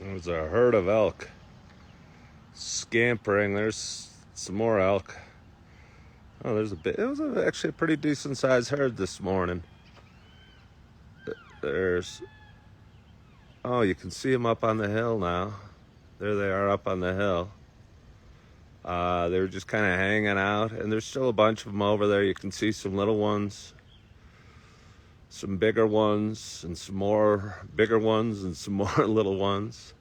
There's a herd of elk scampering. There's some more elk. Oh, there's a bit. It was actually a pretty decent sized herd this morning. There's. Oh, you can see them up on the hill now. There they are up on the hill. They were just kind of hanging out, and there's still a bunch of them over there. You can see some little ones, some bigger ones, and some more bigger ones, and some more little ones.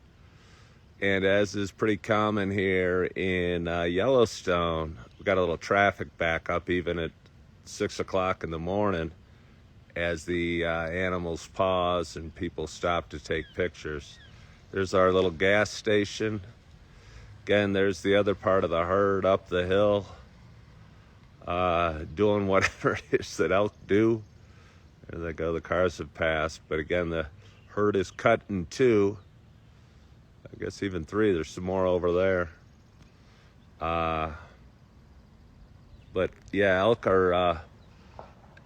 And as is pretty common here in Yellowstone, we got a little traffic backup even at 6 o'clock in the morning as the animals pause and people stop to take pictures. There's our little gas station. Again, there's the other part of the herd up the hill, doing whatever it is that elk do. There they go, the cars have passed. But again, the herd is cut in two. I guess even three. There's some more over there. But yeah, elk are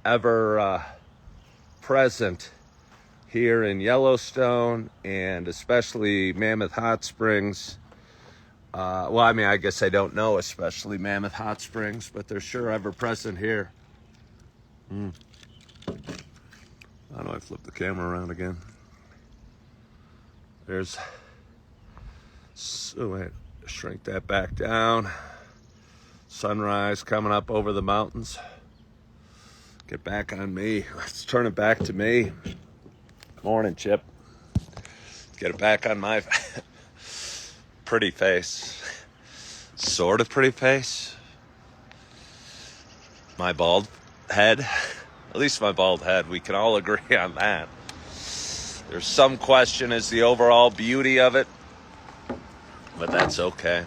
ever present here in Yellowstone, and especially Mammoth Hot Springs. Well, I mean, I guess I don't know, especially Mammoth Hot Springs, but they're sure ever present here. How do I flip the camera around again? There's. So wait, shrink that back down. Sunrise coming up over the mountains. Get back on me. Let's turn it back to me. Morning, Chip. Get it back on my pretty face. Sort of pretty face. My bald head. At least my bald head. We can all agree on that. There's some question as the overall beauty of it. But that's okay.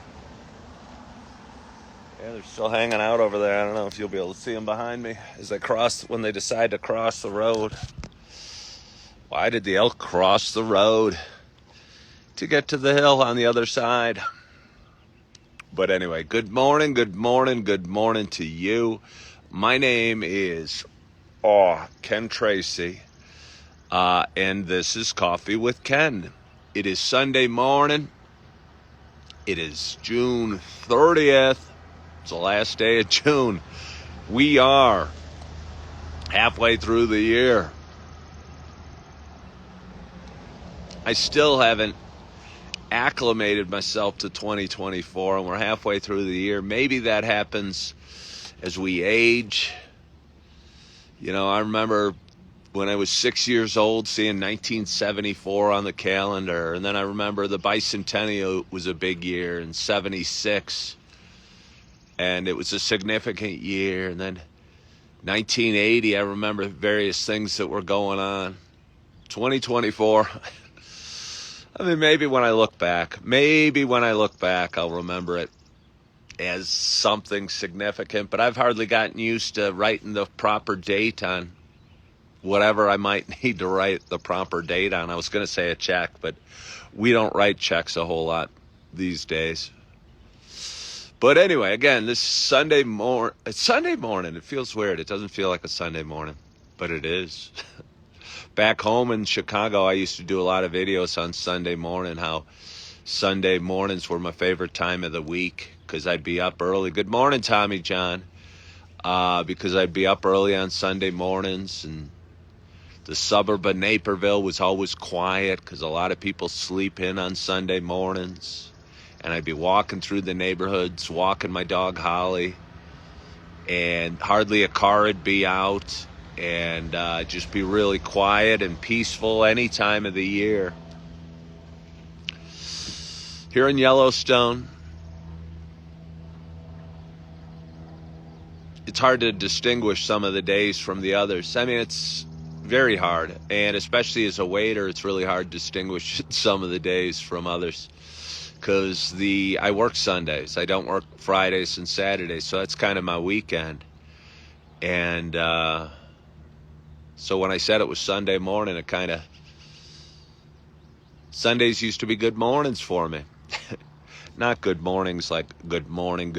Yeah, they're still hanging out over there. I don't know if you'll be able to see them behind me as they when they decide to cross the road. Why did the elk cross the road? To get to the hill on the other side. But anyway, good morning to you. My name is Ken Tracy, and this is Coffee with Ken. It is Sunday morning. It is June 30th. It's the last day of June. We are halfway through the year. I still haven't acclimated myself to 2024, and we're halfway through the year. Maybe that happens as we age. You know, I remember when I was 6 years old seeing 1974 on the calendar, and then I remember the bicentennial was a big year in 76, and it was a significant year. And then 1980, I remember various things that were going on. 2024, I mean, maybe when I look back, I'll remember it as something significant, but I've hardly gotten used to writing the proper date on whatever I might need to write the proper date on. I was going to say a check, but we don't write checks a whole lot these days. But anyway, again, this Sunday morning. It feels weird. It doesn't feel like a Sunday morning, but it is. Back home in Chicago, I used to do a lot of videos on Sunday morning, how Sunday mornings were my favorite time of the week because I'd be up early. Good morning, Tommy John. Because I'd be up early on Sunday mornings, and the suburb of Naperville was always quiet because a lot of people sleep in on Sunday mornings. And I'd be walking through the neighborhoods, walking my dog Holly, and hardly a car would be out, and just be really quiet and peaceful any time of the year. Here in Yellowstone, it's hard to distinguish some of the days from the others. I mean, it's very hard, and especially as a waiter, it's really hard to distinguish some of the days from others because I work Sundays. I don't work Fridays and Saturdays, so that's kind of my weekend. And so when I said it was Sunday morning, it kind of... Sundays used to be good mornings for me. Not good mornings like good morning,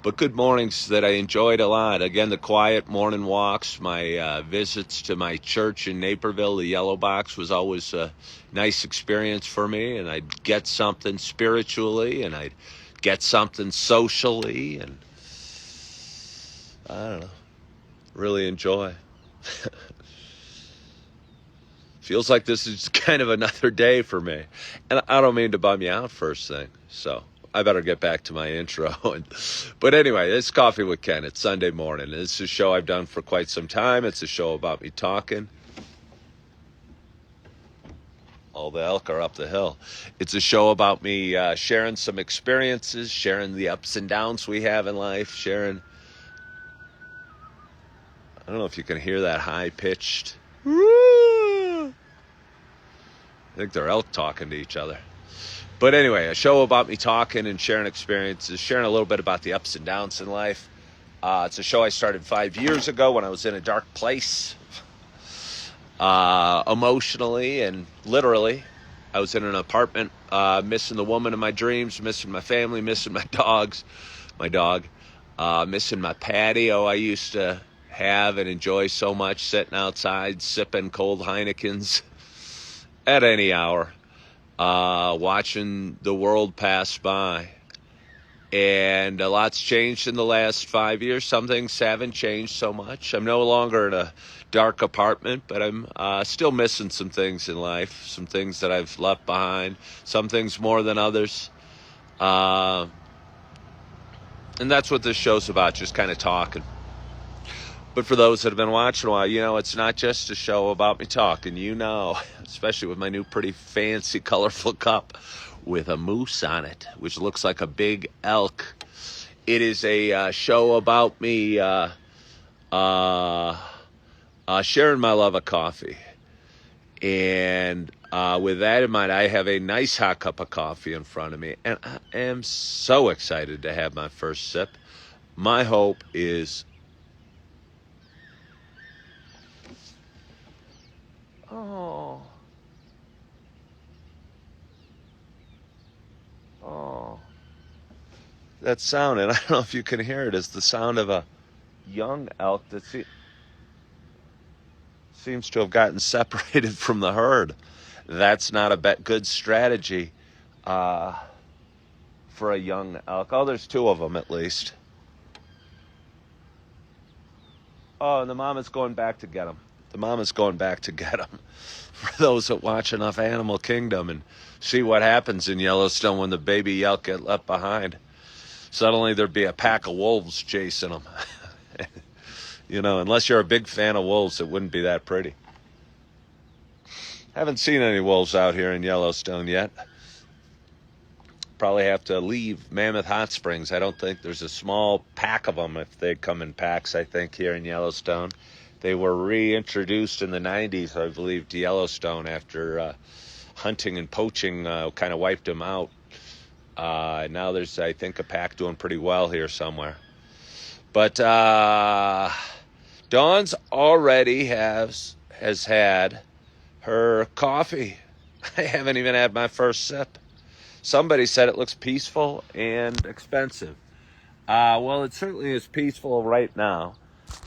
but good mornings that I enjoyed a lot. Again, the quiet morning walks, my visits to my church in Naperville, the Yellow Box, was always a nice experience for me, and I'd get something spiritually, and I'd get something socially, and I don't know, really enjoy. Feels like this is kind of another day for me. And I don't mean to bum you out first thing, so I better get back to my intro. But anyway, it's Coffee with Ken. It's Sunday morning. It's a show I've done for quite some time. It's a show about me talking. All the elk are up the hill. It's a show about me sharing some experiences, sharing the ups and downs we have in life, sharing... I don't know if you can hear that high-pitched... I think they're elk talking to each other. But anyway, a show about me talking and sharing experiences, sharing a little bit about the ups and downs in life. It's a show I started 5 years ago when I was in a dark place, emotionally and literally. I was in an apartment, missing the woman of my dreams, missing my family, missing my dog, missing my patio I used to have and enjoy so much, sitting outside, sipping cold Heinekens at any hour, watching the world pass by. And a lot's changed in the last 5 years. Some things haven't changed so much. I'm no longer in a dark apartment, but I'm still missing some things in life, some things that I've left behind, some things more than others. And that's what this show's about, just kind of talking. But for those that have been watching a while, you know, it's not just a show about me talking, you know, especially with my new pretty fancy, colorful cup with a moose on it, which looks like a big elk. It is a show about me sharing my love of coffee. And with that in mind, I have a nice hot cup of coffee in front of me, and I am so excited to have my first sip. My hope is... Oh, that sound, and I don't know if you can hear it, is the sound of a young elk that seems to have gotten separated from the herd. That's not a good strategy for a young elk. Oh, there's two of them at least. Oh, and the mama's going back to get them. For those that watch enough Animal Kingdom and see what happens in Yellowstone when the baby elk get left behind, suddenly there'd be a pack of wolves chasing them. You know, unless you're a big fan of wolves, it wouldn't be that pretty. Haven't seen any wolves out here in Yellowstone yet. Probably have to leave Mammoth Hot Springs. I don't think there's a small pack of them if they come in packs, I think, here in Yellowstone. They were reintroduced in the 90s, I believe, to Yellowstone after hunting and poaching kind of wiped them out. Now there's, I think, a pack doing pretty well here somewhere. But Dawn's already has had her coffee. I haven't even had my first sip. Somebody said it looks peaceful and expensive. Well, it certainly is peaceful right now.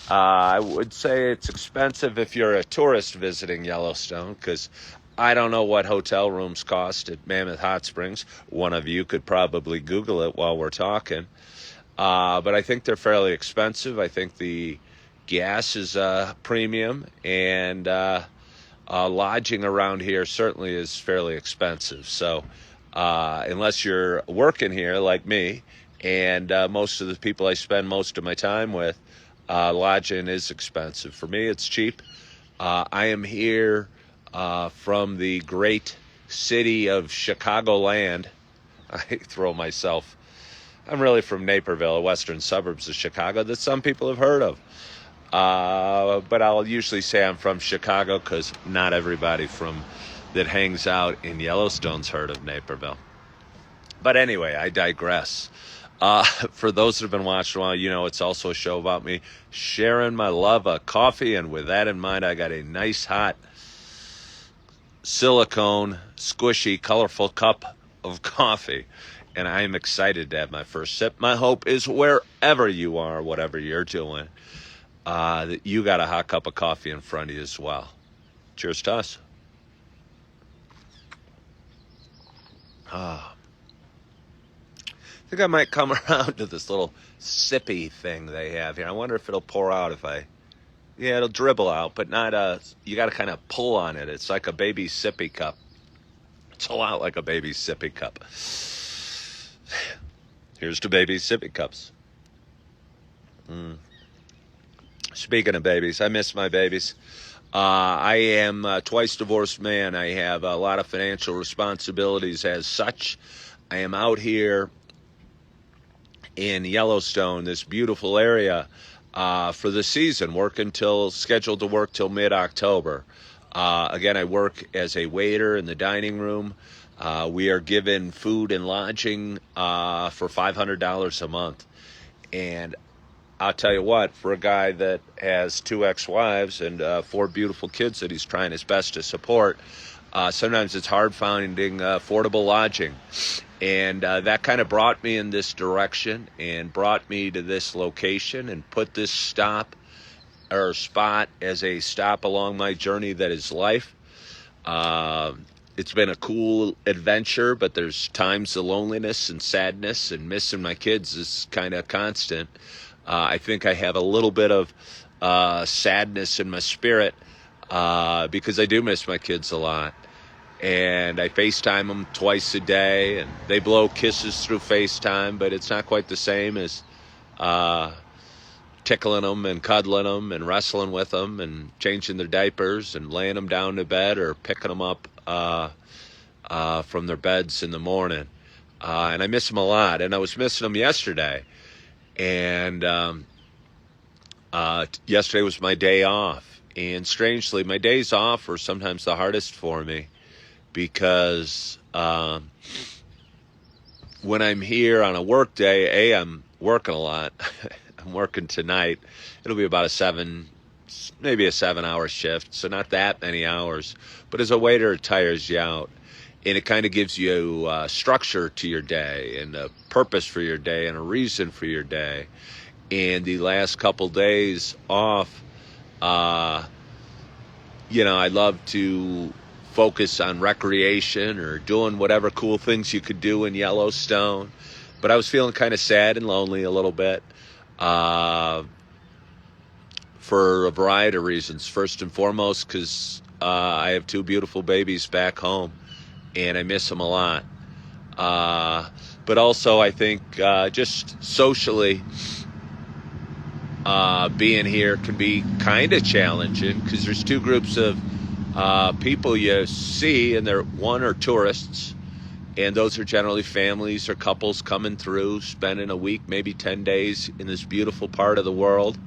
I would say it's expensive if you're a tourist visiting Yellowstone, because I don't know what hotel rooms cost at Mammoth Hot Springs. One of you could probably Google it while we're talking. But I think they're fairly expensive. I think the gas is a premium, and lodging around here certainly is fairly expensive. So unless you're working here like me, and most of the people I spend most of my time with, lodging is expensive. For me, it's cheap. I am here from the great city of Chicagoland. I throw myself. I'm really from Naperville, western suburbs of Chicago that some people have heard of. But I'll usually say I'm from Chicago because not everybody that hangs out in Yellowstone's heard of Naperville. But anyway, I digress. For those that have been watching a while, you know it's also a show about me sharing my love of coffee. And with that in mind, I got a nice, hot, silicone, squishy, colorful cup of coffee. and I am excited to have my first sip. My hope is wherever you are, whatever you're doing, that you got a hot cup of coffee in front of you as well. Cheers to us. I think I might come around to this little sippy thing they have here. I wonder if it'll pour out if I... Yeah, it'll dribble out, but not you got to kind of pull on it. It's like a baby sippy cup. It's a lot like a baby sippy cup. Here's to baby sippy cups. Speaking of babies, I miss my babies. I am a twice divorced man. I have a lot of financial responsibilities as such. I am out here in Yellowstone, this beautiful area, for the season, scheduled to work till mid-October. Again, I work as a waiter in the dining room. We are given food and lodging for $500 a month. And I'll tell you what, for a guy that has 2 ex-wives and 4 beautiful kids that he's trying his best to support, sometimes it's hard finding affordable lodging. And that kind of brought me in this direction and brought me to this location and put this spot as a stop along my journey that is life. It's been a cool adventure, but there's times of loneliness and sadness, and missing my kids is kind of constant. I think I have a little bit of sadness in my spirit because I do miss my kids a lot. And I FaceTime them twice a day, and they blow kisses through FaceTime, but it's not quite the same as tickling them and cuddling them and wrestling with them and changing their diapers and laying them down to bed or picking them up from their beds in the morning. And I miss them a lot, and I was missing them yesterday. And yesterday was my day off. And strangely, my days off are sometimes the hardest for me because when I'm here on a work day, I'm working a lot. I'm working tonight. It'll be about maybe a 7-hour shift, so not that many hours. But as a waiter, it tires you out. And it kind of gives you structure to your day and a purpose for your day and a reason for your day. And the last couple days off, I love to focus on recreation or doing whatever cool things you could do in Yellowstone. But I was feeling kind of sad and lonely a little bit for a variety of reasons. First and foremost, because I have 2 beautiful babies back home, and I miss them a lot. But also, I think just socially, being here can be kind of challenging because there's 2 groups of people you see, and one are tourists, and those are generally families or couples coming through, spending a week, maybe 10 days in this beautiful part of the world.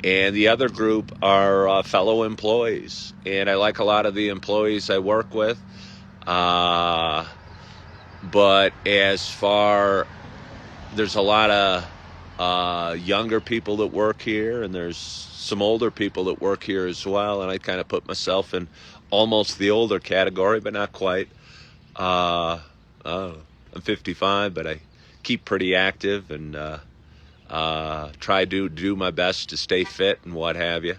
And the other group are fellow employees, and I like a lot of the employees I work with. But there's a lot of younger people that work here, and there's some older people that work here as well, and I kind of put myself in almost the older category, but not quite. I'm 55, but I keep pretty active and try to do my best to stay fit and what have you.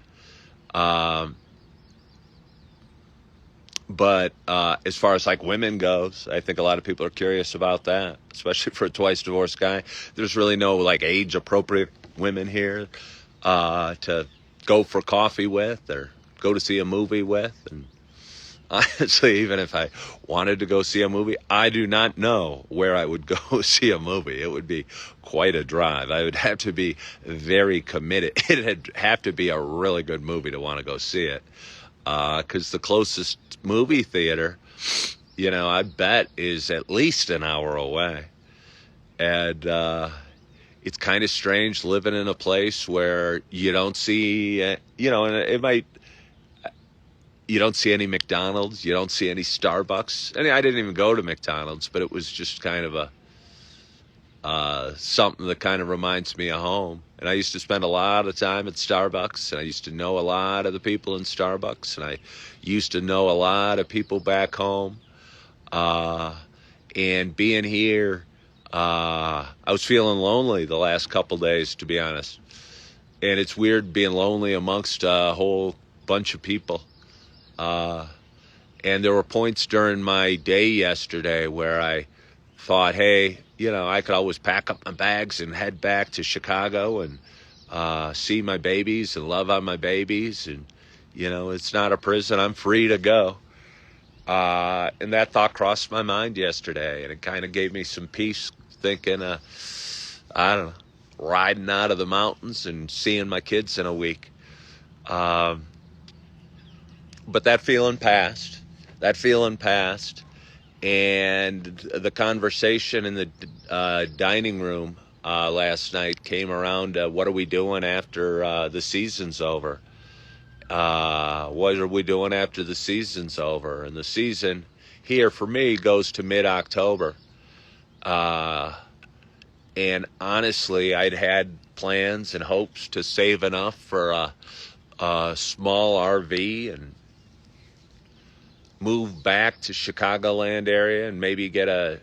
But as far as like women goes, I think a lot of people are curious about that, especially for a twice divorced guy. There's really no like age appropriate women here to go for coffee with or go to see a movie with. And honestly, even if I wanted to go see a movie, I do not know where I would go see a movie. It would be quite a drive. I would have to be very committed. It'd have to be a really good movie to want to go see it. Because the closest movie theater, I bet is at least an hour away. And it's kind of strange living in a place where you don't see, and you don't see any McDonald's, you don't see any Starbucks. I didn't even go to McDonald's, but it was just kind of something that kind of reminds me of home. And I used to spend a lot of time at Starbucks, and I used to know a lot of the people in Starbucks, and I used to know a lot of people back home. And being here I was feeling lonely the last couple days, to be honest. And it's weird being lonely amongst a whole bunch of people. Uh, and there were points during my day yesterday where I thought, hey, I could always pack up my bags and head back to Chicago and see my babies and love on my babies. And, it's not a prison. I'm free to go. And that thought crossed my mind yesterday, and it kind of gave me some peace thinking, I don't know, riding out of the mountains and seeing my kids in a week. But that feeling passed. And the conversation in the dining room last night came around, what are we doing after the season's over? What are we doing after the season's over? And the season here for me goes to mid-October. And honestly, I'd had plans and hopes to save enough for a small RV and move back to Chicagoland area and maybe get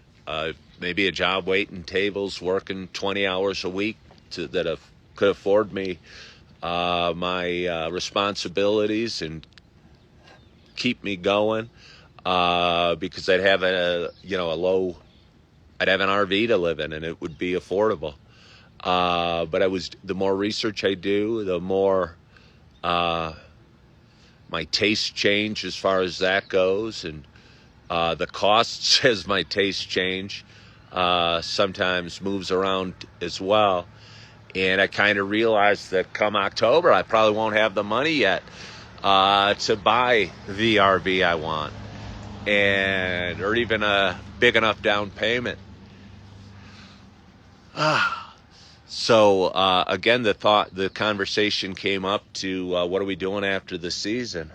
maybe a job waiting tables, working 20 hours a week that could afford me my responsibilities and keep me going, because I'd have I'd have an RV to live in and it would be affordable. But the more research I do, the more my taste change as far as that goes, and the costs as my taste change sometimes moves around as well. And I kind of realized that come October, I probably won't have the money yet to buy the RV I want, or even a big enough down payment. So again, the conversation came up to what are we doing after the season?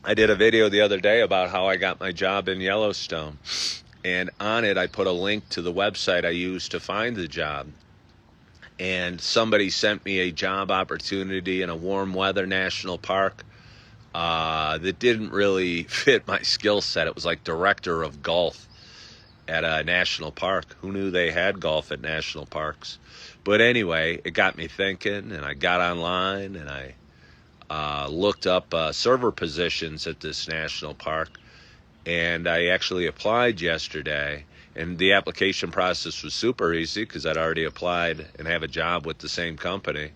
I did a video the other day about how I got my job in Yellowstone. And on it, I put a link to the website I used to find the job. And somebody sent me a job opportunity in a warm weather national park that didn't really fit my skill set. It was like director of golf at a national park. Who knew they had golf at national parks? But anyway, it got me thinking, and I got online and I looked up server positions at this national park. And I actually applied yesterday, and the application process was super easy because I'd already applied and have a job with the same company.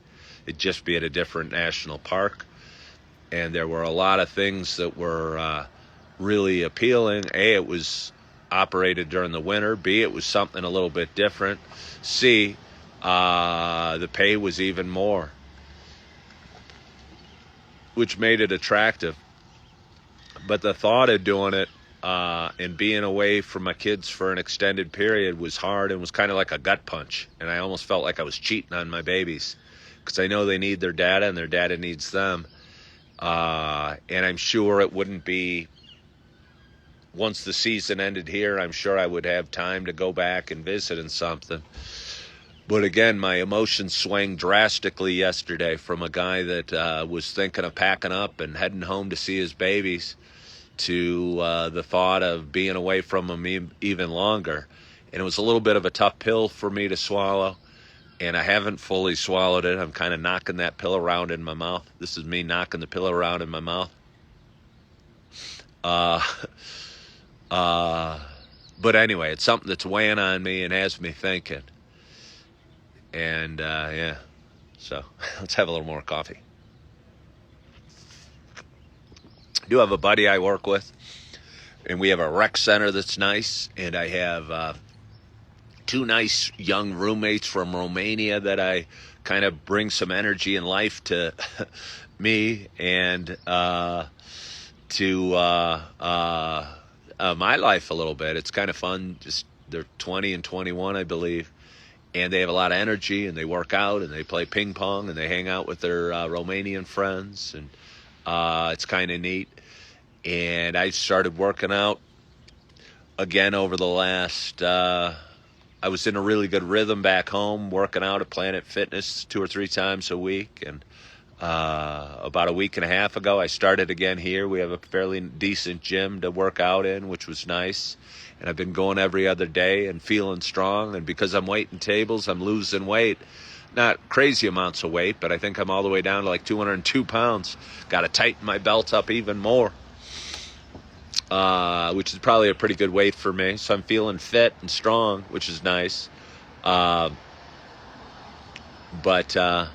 It'd just be at a different national park. And there were a lot of things that were really appealing. A, it was operated during the winter. B, it was something a little bit different. C, the pay was even more, which made it attractive. But the thought of doing it and being away from my kids for an extended period was hard and was kind of like a gut punch. And I almost felt like I was cheating on my babies because I know they need their data and their data needs them. And I'm sure it wouldn't be, once the season ended here, I'm sure I would have time to go back and visit and something. But again, my emotions swang drastically yesterday from a guy that was thinking of packing up and heading home to see his babies to the thought of being away from them even longer. And it was a little bit of a tough pill for me to swallow, and I haven't fully swallowed it. I'm kind of knocking that pill around in my mouth. This is me knocking the pill around in my mouth. But anyway, it's something that's weighing on me and has me thinking. And yeah, so let's have a little more coffee. I do have a buddy I work with, and we have a rec center that's nice, and I have two nice young roommates from Romania that I kind of bring some energy and life to me and to my life a little bit. It's kind of fun. Just they're 20 and 21, I believe. And they have a lot of energy, and they work out, and they play ping pong, and they hang out with their Romanian friends, and it's kind of neat. And I started working out again over the last, I was in a really good rhythm back home, working out at Planet Fitness 2 or 3 times a week, and About a week and a half ago, I started again here. We have a fairly decent gym to work out in, which was nice. And I've been going every other day and feeling strong. And because I'm waiting tables, I'm losing weight. Not crazy amounts of weight, but I think I'm all the way down to like 202 pounds. Got to tighten my belt up even more, which is probably a pretty good weight for me. So I'm feeling fit and strong, which is nice. Uh, but yeah.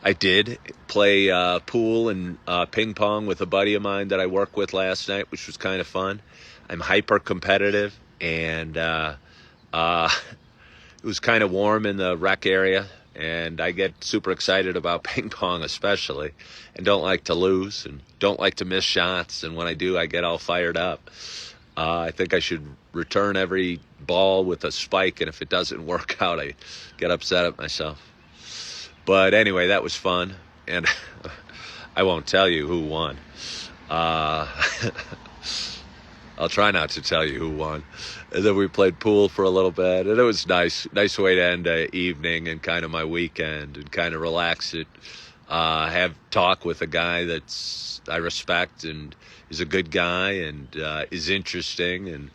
I did play pool and ping pong with a buddy of mine that I work with last night, which was kind of fun. I'm hyper competitive, and it was kind of warm in the rec area, and I get super excited about ping pong especially, and don't like to lose and don't like to miss shots, and when I do, I get all fired up. I think I should return every ball with a spike, and if it doesn't work out, I get upset at myself. But anyway, that was fun, and I won't tell you who won. I'll try not to tell you who won. And then we played pool for a little bit, and it was nice way to end the evening and kind of my weekend, and kind of relax it. Have talk with a guy that's I respect and is a good guy and is interesting and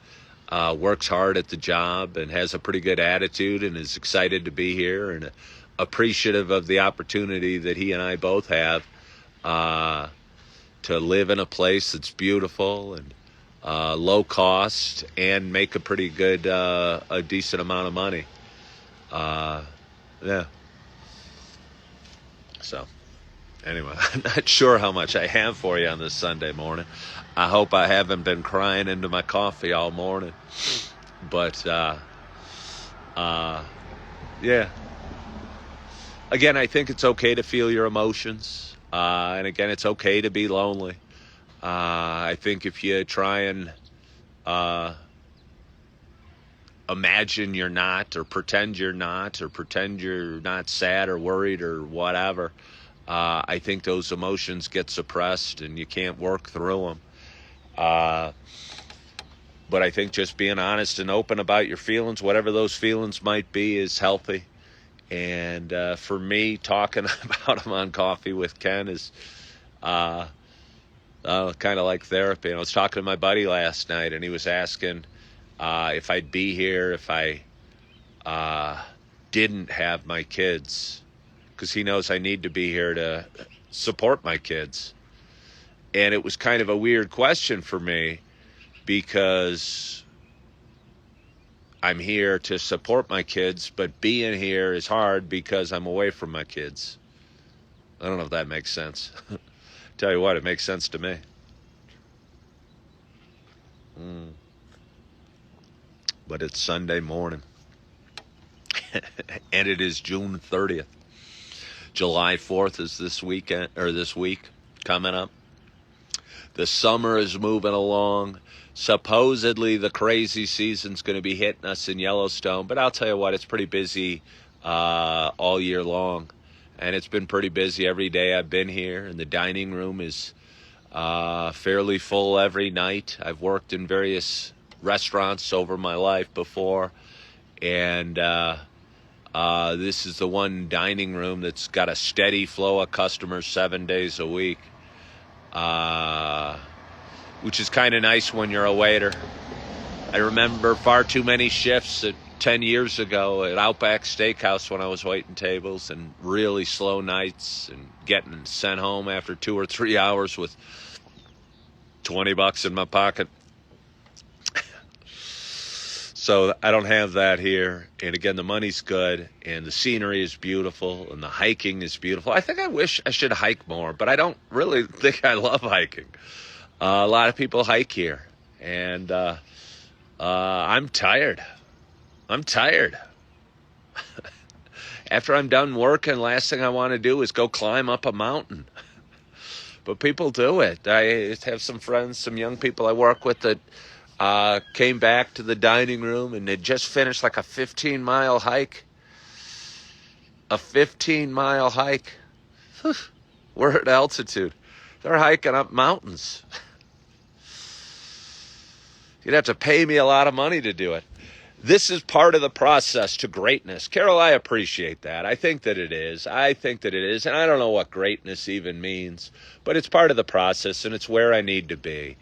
works hard at the job and has a pretty good attitude and is excited to be here and appreciative of the opportunity that he and I both have to live in a place that's beautiful and low cost and make a pretty good, a decent amount of money. Yeah. So anyway, I'm not sure how much I have for you on this Sunday morning. I hope I haven't been crying into my coffee all morning. But yeah. Again, I think it's okay to feel your emotions. And again, it's okay to be lonely. I think if you try and imagine you're not, or pretend you're not, or pretend you're not sad or worried or whatever, I think those emotions get suppressed and you can't work through them. But I think just being honest and open about your feelings, whatever those feelings might be, is healthy. And for me, talking about them on Coffee with Ken is kind of like therapy. And I was talking to my buddy last night, and he was asking if I'd be here if I didn't have my kids, because he knows I need to be here to support my kids. And it was kind of a weird question for me, because I'm here to support my kids, but being here is hard because I'm away from my kids. I don't know if that makes sense. Tell you what, it makes sense to me. But it's Sunday morning. And it is June 30th. July 4th is this weekend, or this week coming up. The summer is moving along. Supposedly the crazy season's going to be hitting us in Yellowstone, but I'll tell you what, it's pretty busy all year long, and it's been pretty busy every day I've been here, and the dining room is fairly full every night. I've worked in various restaurants over my life before, and this is the one dining room that's got a steady flow of customers 7 days a week. Which is kind of nice when you're a waiter. I remember far too many shifts 10 years ago at Outback Steakhouse when I was waiting tables, and really slow nights and getting sent home after 2 or 3 hours with $20 in my pocket. So I don't have that here. And again, the money's good, and the scenery is beautiful, and the hiking is beautiful. I think I wish I should hike more, but I don't really think I love hiking. A lot of people hike here, and I'm tired. After I'm done working, last thing I want to do is go climb up a mountain. But people do it. I have some friends, some young people I work with that came back to the dining room, and they just finished like a 15-mile hike. A 15-mile hike. We're at altitude. They're hiking up mountains. You'd have to pay me a lot of money to do it. this is part of the process to greatness. Carol, I appreciate that. I think that it is. And I don't know what greatness even means, but it's part of the process, and it's where I need to be.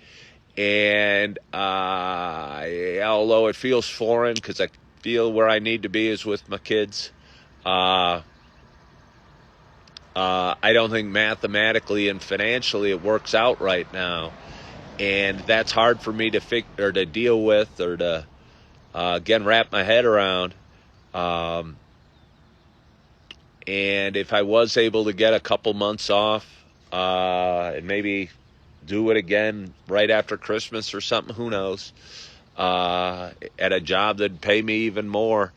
And although it feels foreign because I feel where I need to be is with my kids, I don't think mathematically and financially it works out right now. And that's hard for me to deal with or to again wrap my head around. And if I was able to get a couple months off and maybe do it again right after Christmas or something, who knows, at a job that'd pay me even more,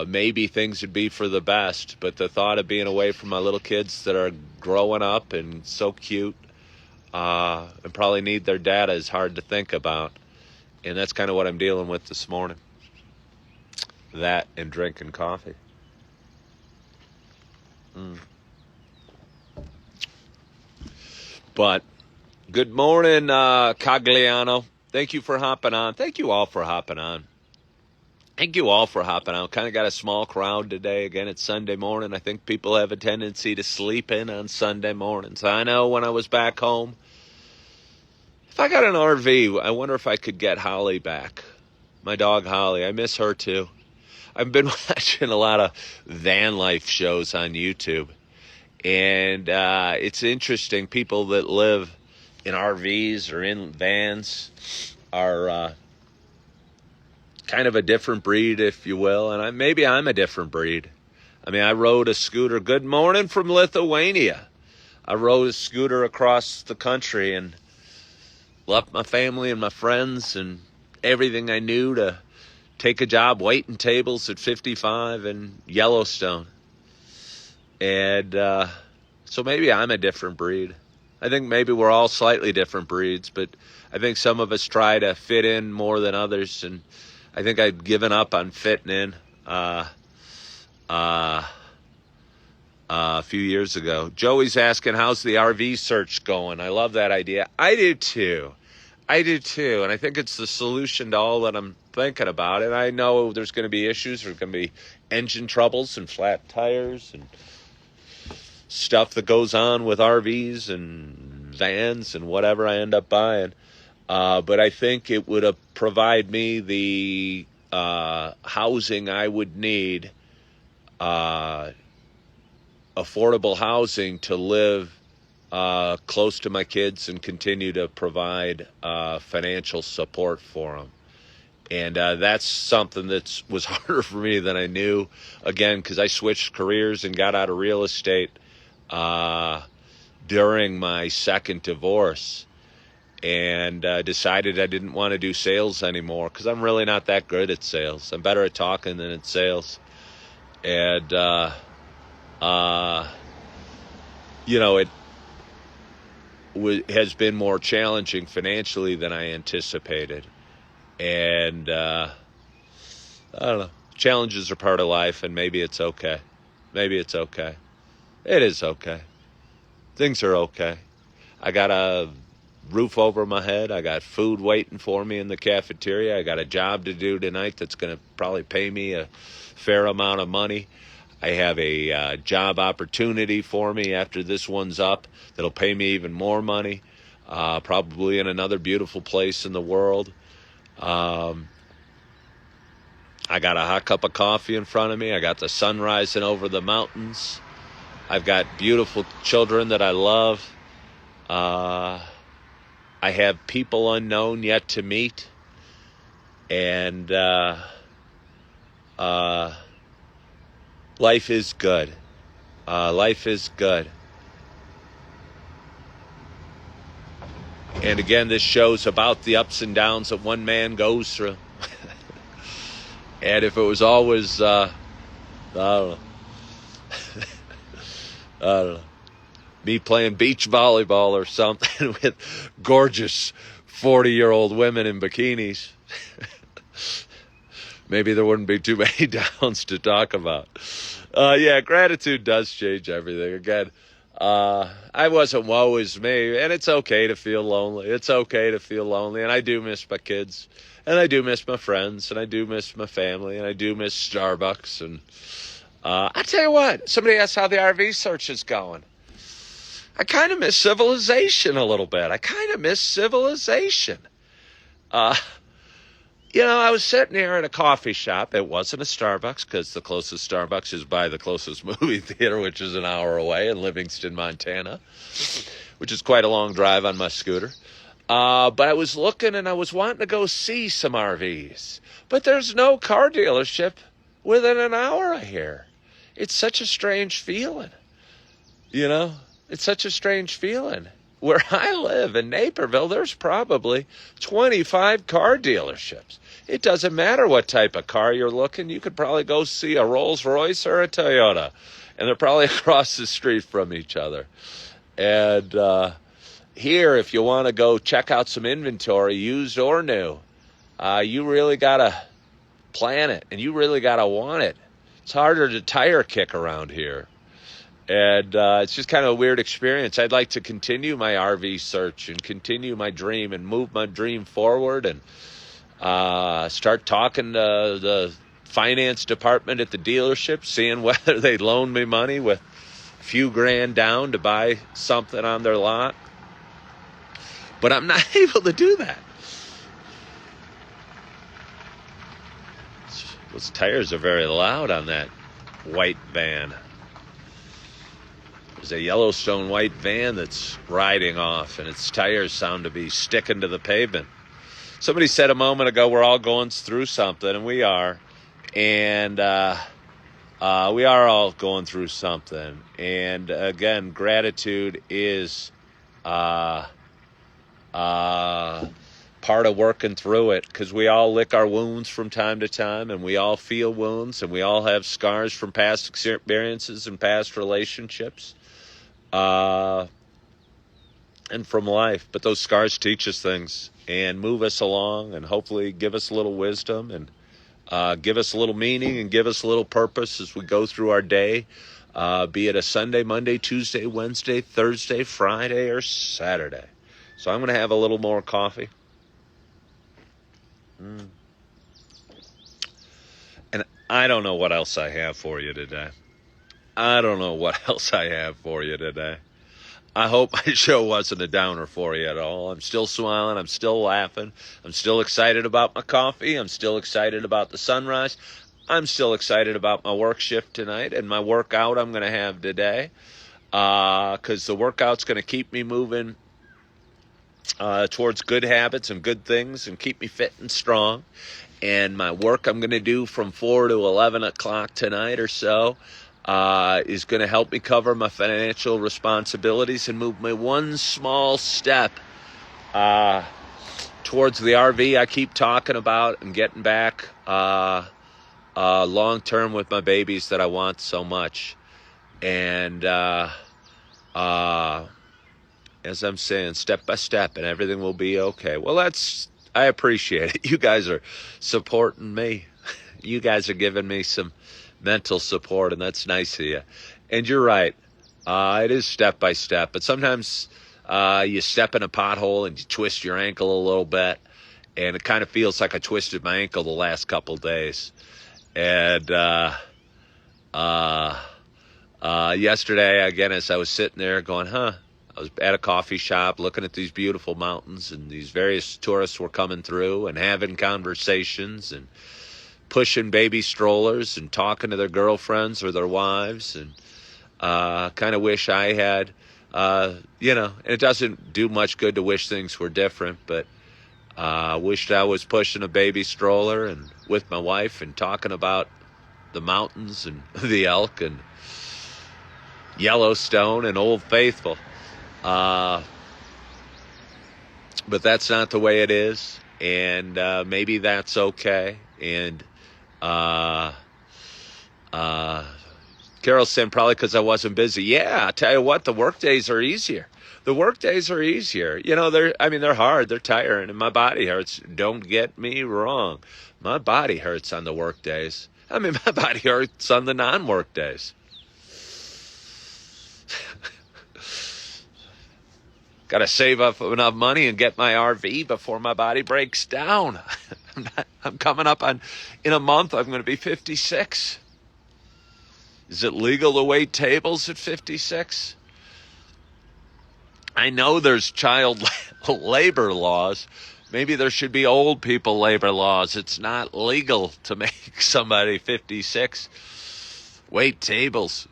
maybe things would be for the best. But the thought of being away from my little kids that are growing up and so cute and probably need their data is hard to think about. And that's kind of what I'm dealing with this morning. That and drinking coffee. But good morning, Cagliano. Thank you for hopping on. Thank you all for hopping on. Kind of got a small crowd today. Again, it's Sunday morning. I think people have a tendency to sleep in on Sunday mornings. I know when I was back home, if I got an RV, I wonder if I could get Holly back. My dog Holly. I miss her too. I've been watching a lot of van life shows on YouTube. And it's interesting. People that live in RVs or in vans are kind of a different breed, if you will. And maybe I'm a different breed. I mean, I rode a scooter. Good morning from Lithuania. I rode a scooter across the country and left my family and my friends and everything I knew to take a job waiting tables at 55 in Yellowstone. And so maybe I'm a different breed. I think maybe we're all slightly different breeds, but I think some of us try to fit in more than others. And I think I'd given up on fitting in a few years ago. Joey's asking, how's the RV search going? I love that idea. I do too. And I think it's the solution to all that I'm thinking about. And I know there's going to be issues. There's going to be engine troubles and flat tires and stuff that goes on with RVs and vans and whatever I end up buying. But I think it would provide me the housing I would need, affordable housing to live close to my kids and continue to provide financial support for them. And that's something that was harder for me than I knew, again, because I switched careers and got out of real estate during my second divorce and decided I didn't want to do sales anymore because I'm really not that good at sales. I'm better at talking than at sales. And, it has been more challenging financially than I anticipated. And I don't know. Challenges are part of life, and maybe it's okay. It is okay. Things are okay. I got a roof over my head. I got food waiting for me in the cafeteria. I got a job to do tonight that's going to probably pay me a fair amount of money. I have a job opportunity for me after this one's up that'll pay me even more money, probably in another beautiful place in the world. I got a hot cup of coffee in front of me. I got the sun rising over the mountains. I've got beautiful children that I love. I have people unknown yet to meet. And life is good. And again, this show's about the ups and downs that one man goes through. And if it was always, I don't know, me playing beach volleyball or something with gorgeous 40-year-old women in bikinis, maybe there wouldn't be too many downs to talk about. Yeah, gratitude does change everything. Again, I wasn't woe is me, and it's okay to feel lonely. It's okay to feel lonely, and I do miss my kids, and I do miss my friends, and I do miss my family, and I do miss Starbucks. And I tell you what, somebody asked how the RV search is going. I kind of miss civilization a little bit. I kind of miss civilization. Uh, I was sitting here at a coffee shop. It wasn't a Starbucks because the closest Starbucks is by the closest movie theater, which is an hour away in Livingston, Montana, which is quite a long drive on my scooter. But I was looking and I was wanting to go see some RVs. But there's no car dealership within an hour of here. It's such a strange feeling. It's such a strange feeling. Where I live in Naperville, there's probably 25 car dealerships. It doesn't matter what type of car you're looking. You could probably go see a Rolls Royce or a Toyota. And they're probably across the street from each other. And here, if you want to go check out some inventory, used or new, you really got to plan it. And you really got to want it. It's harder to tire kick around here. And it's just kind of a weird experience. I'd like to continue my RV search and continue my dream and move my dream forward and start talking to the finance department at the dealership, seeing whether they loan me money with a few grand down to buy something on their lot. But I'm not able to do that. Those tires are very loud on that white van. There's a Yellowstone white van that's riding off, and its tires sound to be sticking to the pavement. Somebody said a moment ago we're all going through something, and we are. And we are all going through something. And, again, gratitude is part of working through it, because we all lick our wounds from time to time, and we all feel wounds, and we all have scars from past experiences and past relationships. And from life. But those scars teach us things and move us along and hopefully give us a little wisdom and give us a little meaning and give us a little purpose as we go through our day, be it a Sunday, Monday, Tuesday, Wednesday, Thursday, Friday, or Saturday. So I'm going to have a little more coffee. And I don't know what else I have for you today. I don't know what else I have for you today. I hope my show wasn't a downer for you at all. I'm still smiling. I'm still laughing. I'm still excited about my coffee. I'm still excited about the sunrise. I'm still excited about my work shift tonight and my workout I'm going to have today, because the workout's going to keep me moving towards good habits and good things and keep me fit and strong. And my work I'm going to do from 4 to 11 o'clock tonight or so is going to help me cover my financial responsibilities and move me one small step towards the RV I keep talking about and getting back long term with my babies that I want so much. And as I'm saying, step by step, and everything will be okay. Well, I appreciate it. You guys are supporting me. You guys are giving me some mental support, and that's nice of you. And you're right. It is step by step, but sometimes you step in a pothole and you twist your ankle a little bit, and it kind of feels like I twisted my ankle the last couple days. And yesterday, again, as I was sitting there going, I was at a coffee shop looking at these beautiful mountains, and these various tourists were coming through and having conversations and pushing baby strollers and talking to their girlfriends or their wives, and kind of wish I had, and it doesn't do much good to wish things were different, but wished I was pushing a baby stroller and with my wife and talking about the mountains and the elk and Yellowstone and Old Faithful. But that's not the way it is, and maybe that's okay. And Carol's saying probably because I wasn't busy. Yeah, I tell you what, the work days are easier. The work days are easier. They're hard. They're tiring, and my body hurts. Don't get me wrong. My body hurts on the work days. My body hurts on the non-work days. Got to save up enough money and get my RV before my body breaks down. I'm coming up on, in a month, I'm going to be 56. Is it legal to wait tables at 56? I know there's child labor laws. Maybe there should be old people labor laws. It's not legal to make somebody 56 wait tables.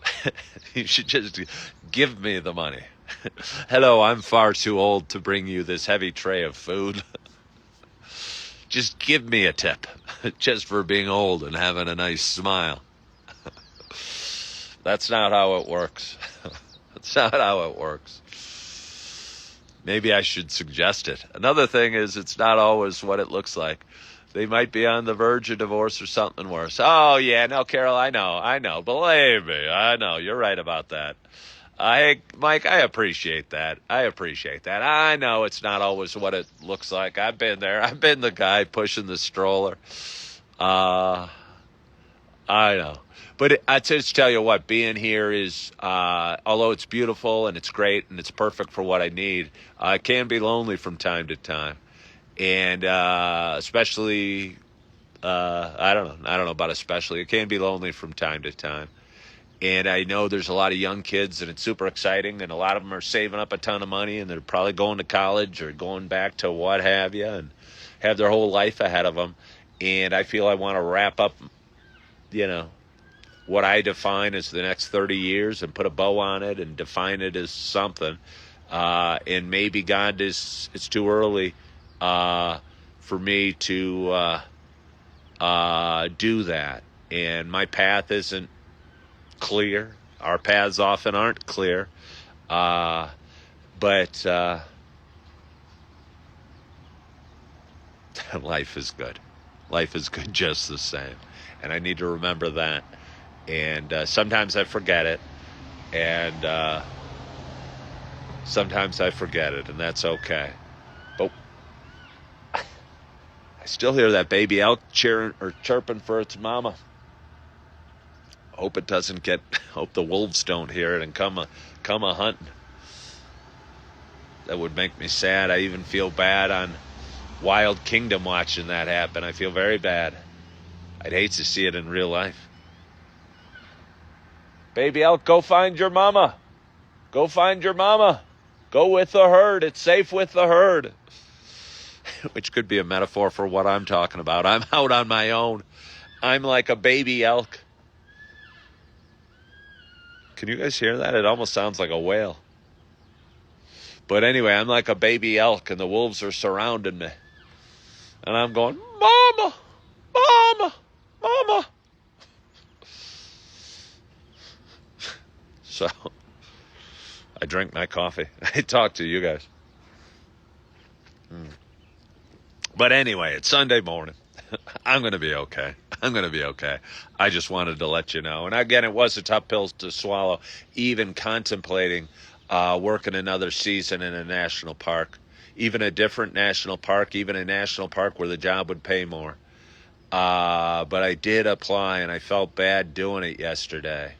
You should just give me the money. Hello, I'm far too old to bring you this heavy tray of food. Just give me a tip, just for being old and having a nice smile. That's not how it works. That's not how it works. Maybe I should suggest it. Another thing is, it's not always what it looks like. They might be on the verge of divorce or something worse. Oh, yeah, no, Carol, I know. Believe me, I know. You're right about that. Mike, I appreciate that. I know it's not always what it looks like. I've been there. I've been the guy pushing the stroller. I know. But I just tell you what, being here is, although it's beautiful and it's great and it's perfect for what I need, it can be lonely from time to time. And especially, I don't know about especially, it can be lonely from time to time. And I know there's a lot of young kids and it's super exciting, and a lot of them are saving up a ton of money and they're probably going to college or going back to what have you and have their whole life ahead of them. And I feel I want to wrap up, what I define as the next 30 years and put a bow on it and define it as something. And maybe it's too early for me to do that. And my path isn't clear. Our paths often aren't clear. But life is good. Life is good just the same. And I need to remember that. And sometimes I forget it. And sometimes I forget it. And that's okay. But I still hear that baby elk cheering or chirping for its mama. Hope the wolves don't hear it and come a hunting. That would make me sad. I even feel bad on Wild Kingdom watching that happen. I feel very bad. I'd hate to see it in real life. Baby elk, go find your mama. Go find your mama. Go with the herd. It's safe with the herd. Which could be a metaphor for what I'm talking about. I'm out on my own. I'm like a baby elk. Can you guys hear that? It almost sounds like a whale. But anyway, I'm like a baby elk and the wolves are surrounding me. And I'm going, Mama, Mama, Mama. So I drink my coffee. I talk to you guys. But anyway, it's Sunday morning. I'm going to be okay. I just wanted to let you know. And again, it was a tough pill to swallow, even contemplating working another season in a national park, even a different national park, even a national park where the job would pay more. But I did apply, and I felt bad doing it yesterday.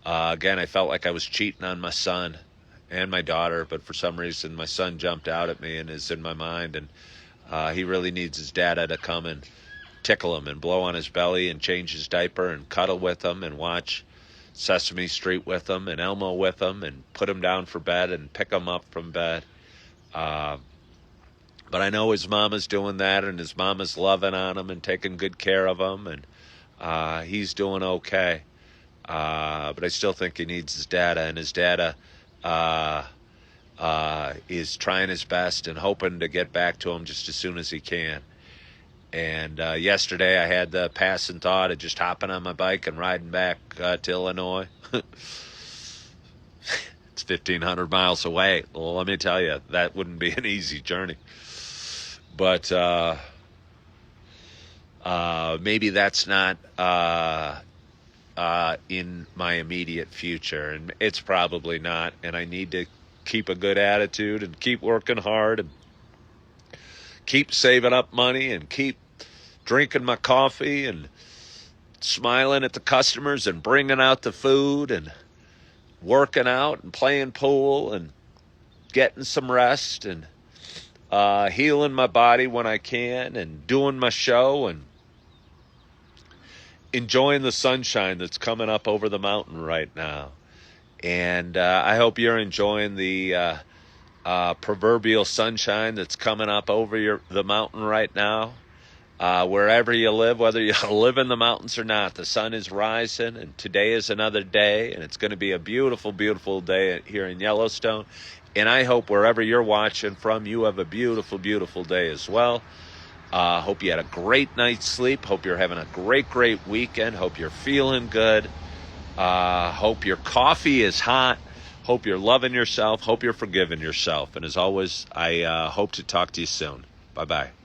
Again, I felt like I was cheating on my son and my daughter, but for some reason my son jumped out at me and is in my mind, and he really needs his dada to come and tickle him and blow on his belly and change his diaper and cuddle with him and watch Sesame Street with him and Elmo with him and put him down for bed and pick him up from bed. But I know his mama's doing that, and his mama's loving on him and taking good care of him, and he's doing okay. But I still think he needs his dada, and his dada is trying his best and hoping to get back to him just as soon as he can. And yesterday I had the passing thought of just hopping on my bike and riding back to Illinois. It's 1,500 miles away. Well, let me tell you, that wouldn't be an easy journey. But maybe that's not in my immediate future, and it's probably not. And I need to keep a good attitude and keep working hard and keep saving up money and keep drinking my coffee and smiling at the customers and bringing out the food and working out and playing pool and getting some rest and healing my body when I can and doing my show and enjoying the sunshine that's coming up over the mountain right now. And I hope you're enjoying the proverbial sunshine that's coming up over the mountain right now. Wherever you live, whether you live in the mountains or not, the sun is rising, and today is another day, and it's going to be a beautiful, beautiful day here in Yellowstone. And I hope wherever you're watching from, you have a beautiful, beautiful day as well. Hope you had a great night's sleep. Hope you're having a great, great weekend. Hope you're feeling good. Hope your coffee is hot. Hope you're loving yourself. Hope you're forgiving yourself. And as always, I hope to talk to you soon. Bye-bye.